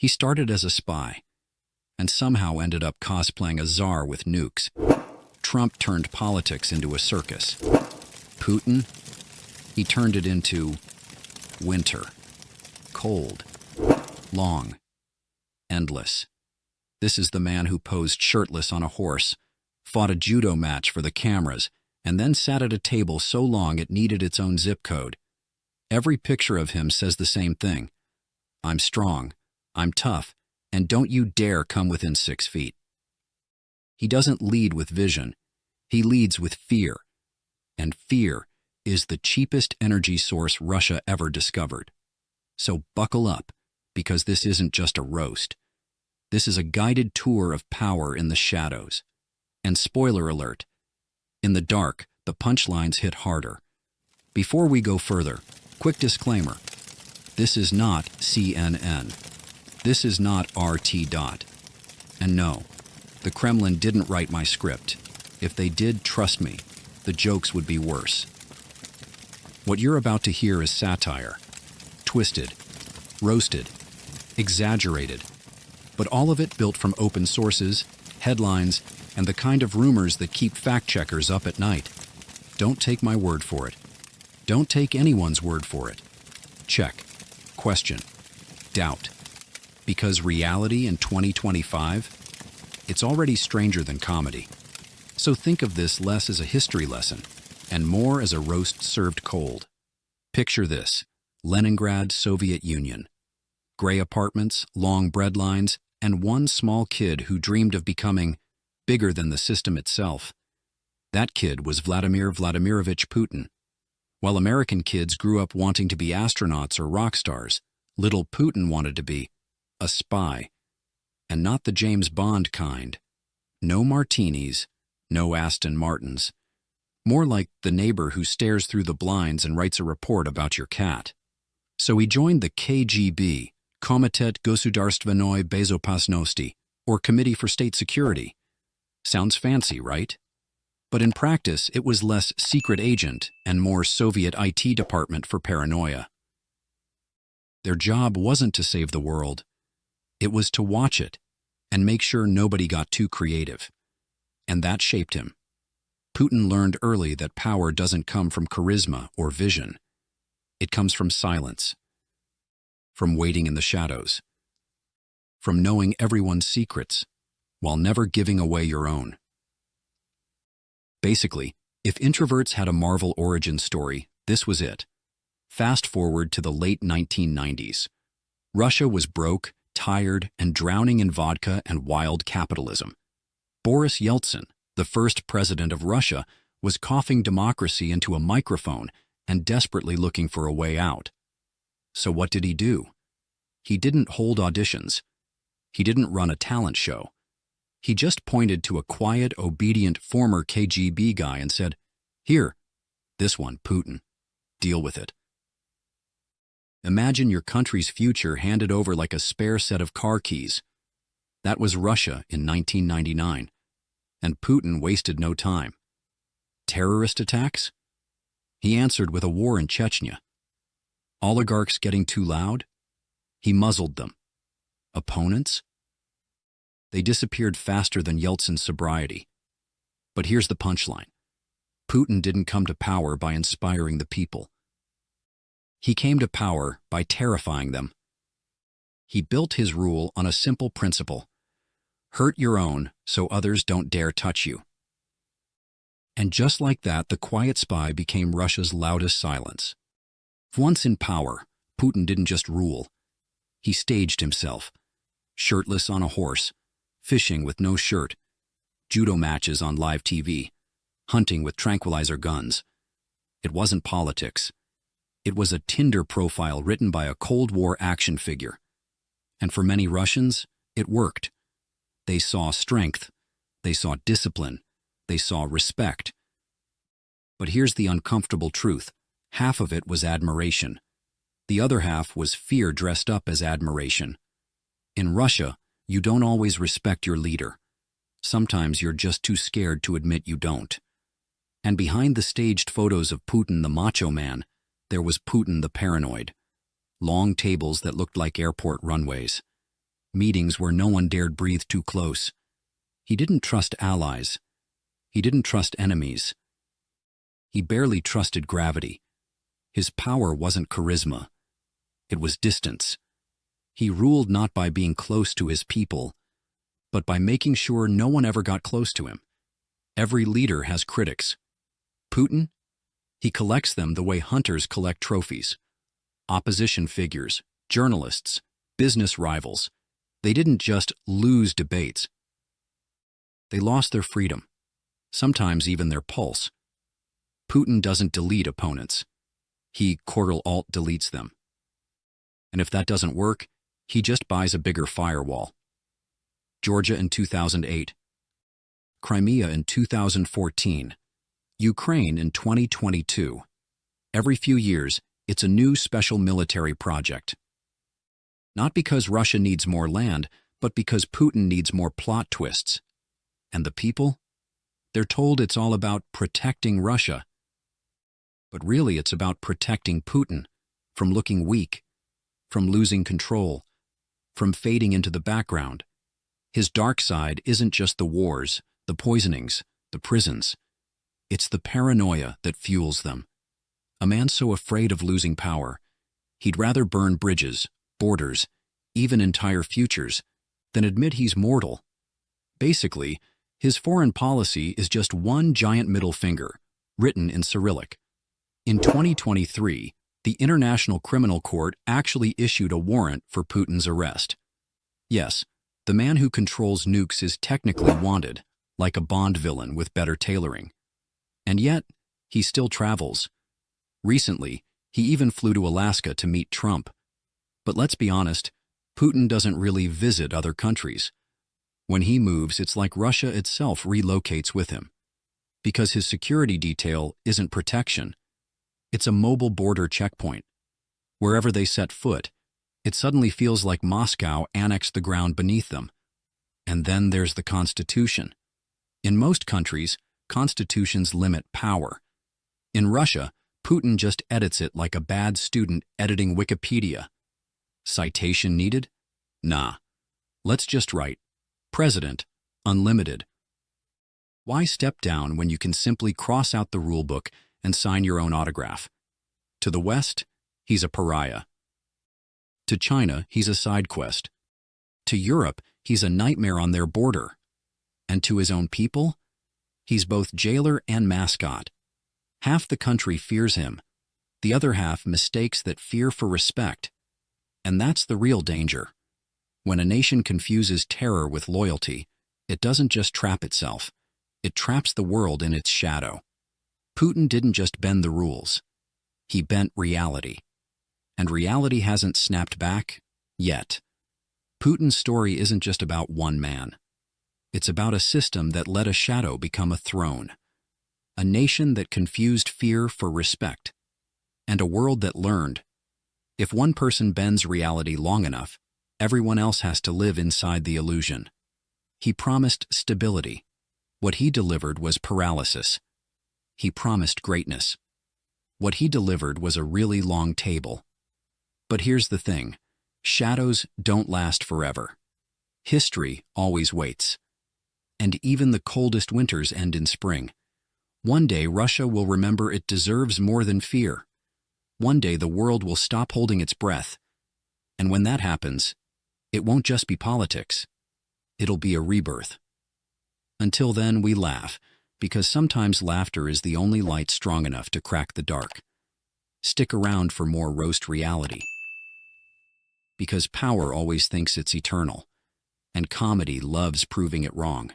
He started as a spy, and somehow ended up cosplaying a czar with nukes. Trump turned politics into a circus. Putin, he turned it into winter. Cold. Long. Endless. This is the man who posed shirtless on a horse, fought a judo match for the cameras, and then sat at a table so long it needed its own zip code. Every picture of him says the same thing. I'm strong, I'm tough, and don't you dare come within 6 feet. He doesn't lead with vision. He leads with fear. And fear is the cheapest energy source Russia ever discovered. So buckle up, because this isn't just a roast. This is a guided tour of power in the shadows. And spoiler alert, in the dark, the punchlines hit harder. Before we go further, quick disclaimer. This is not CNN. This is not RT. And no, the Kremlin didn't write my script. If they did, trust me, the jokes would be worse. What you're about to hear is satire. Twisted, roasted, exaggerated, but all of it built from open sources, headlines, and the kind of rumors that keep fact-checkers up at night. Don't take my word for it. Don't take anyone's word for it. Check. Question. Doubt. Because reality in 2025, it's already stranger than comedy. So think of this less as a history lesson and more as a roast served cold. Picture this: Leningrad, Soviet Union. Gray apartments, long bread lines, and one small kid who dreamed of becoming bigger than the system itself. That kid was Vladimir Vladimirovich Putin. While American kids grew up wanting to be astronauts or rock stars, little Putin wanted to be a spy. And not the James Bond kind. No martinis, no Aston Martins. More like the neighbor who stares through the blinds and writes a report about your cat. So he joined the KGB, Komitet Gosudarstvenoi Bezopasnosti, or Committee for State Security. Sounds fancy, right? But in practice, it was less secret agent and more Soviet IT department for paranoia. Their job wasn't to save the world. It was to watch it and make sure nobody got too creative. And that shaped him. Putin learned early that power doesn't come from charisma or vision. It comes from silence, from waiting in the shadows, from knowing everyone's secrets while never giving away your own. Basically, if introverts had a Marvel origin story, this was it. Fast forward to the late 1990s. Russia was broke, tired, and drowning in vodka and wild capitalism. Boris Yeltsin, the first president of Russia, was coughing democracy into a microphone and desperately looking for a way out. So what did he do? He didn't hold auditions. He didn't run a talent show. He just pointed to a quiet, obedient former KGB guy and said, "Here, this one, Putin. Deal with it." Imagine your country's future handed over like a spare set of car keys. That was Russia in 1999. And Putin wasted no time. Terrorist attacks? He answered with a war in Chechnya. Oligarchs getting too loud? He muzzled them. Opponents? They disappeared faster than Yeltsin's sobriety. But here's the punchline. Putin didn't come to power by inspiring the people. He came to power by terrifying them. He built his rule on a simple principle: hurt your own so others don't dare touch you. And just like that, the quiet spy became Russia's loudest silence. Once in power, Putin didn't just rule. He staged himself, shirtless on a horse, fishing with no shirt, judo matches on live TV, hunting with tranquilizer guns. It wasn't politics. It was a Tinder profile written by a Cold War action figure. And for many Russians, it worked. They saw strength. They saw discipline. They saw respect. But here's the uncomfortable truth. Half of it was admiration. The other half was fear dressed up as admiration. In Russia, you don't always respect your leader. Sometimes you're just too scared to admit you don't. And behind the staged photos of Putin the macho man, there was Putin the paranoid. Long tables that looked like airport runways. meetings where no one dared breathe too close. He didn't trust allies. He didn't trust enemies. He barely trusted gravity. His power wasn't charisma. It was distance. He ruled not by being close to his people, but by making sure no one ever got close to him. Every leader has critics. Putin? He collects them the way hunters collect trophies. Opposition figures, journalists, business rivals. They didn't just lose debates. They lost their freedom, sometimes even their pulse. Putin doesn't delete opponents. He Ctrl-Alt-deletes them. And if that doesn't work, he just buys a bigger firewall. Georgia in 2008. Crimea in 2014. Ukraine in 2022. Every few years, it's a new special military project. Not because Russia needs more land, but because Putin needs more plot twists. And the people? They're told it's all about protecting Russia. But really it's about protecting Putin from looking weak, from losing control, from fading into the background. His dark side isn't just the wars, the poisonings, the prisons. It's the paranoia that fuels them. A man so afraid of losing power, he'd rather burn bridges, borders, even entire futures, than admit he's mortal. Basically, his foreign policy is just one giant middle finger, written in Cyrillic. In 2023, the International Criminal Court actually issued a warrant for Putin's arrest. Yes, the man who controls nukes is technically wanted, like a Bond villain with better tailoring. And yet, he still travels. Recently, he even flew to Alaska to meet Trump. But let's be honest, Putin doesn't really visit other countries. When he moves, it's like Russia itself relocates with him. Because his security detail isn't protection. It's a mobile border checkpoint. Wherever they set foot, it suddenly feels like Moscow annexed the ground beneath them. And then there's the Constitution. In most countries, constitutions limit power. In Russia, Putin just edits it like a bad student editing Wikipedia. Citation needed? Nah. Let's just write, President, unlimited. Why step down when you can simply cross out the rulebook and sign your own autograph? To the West, he's a pariah. To China, he's a side quest. To Europe, he's a nightmare on their border. And to his own people, he's both jailer and mascot. Half the country fears him. The other half mistakes that fear for respect. And that's the real danger. When a nation confuses terror with loyalty, it doesn't just trap itself. It traps the world in its shadow. Putin didn't just bend the rules. He bent reality. And reality hasn't snapped back yet. Putin's story isn't just about one man. It's about a system that let a shadow become a throne. A nation that confused fear for respect. And a world that learned. If one person bends reality long enough, everyone else has to live inside the illusion. He promised stability. What he delivered was paralysis. He promised greatness. What he delivered was a really long table. But here's the thing. Shadows don't last forever. History always waits. And even the coldest winters end in spring. One day Russia will remember it deserves more than fear. One day the world will stop holding its breath. And when that happens, it won't just be politics. It'll be a rebirth. Until then, we laugh, because sometimes laughter is the only light strong enough to crack the dark. Stick around for more roast reality. Because power always thinks it's eternal, and comedy loves proving it wrong.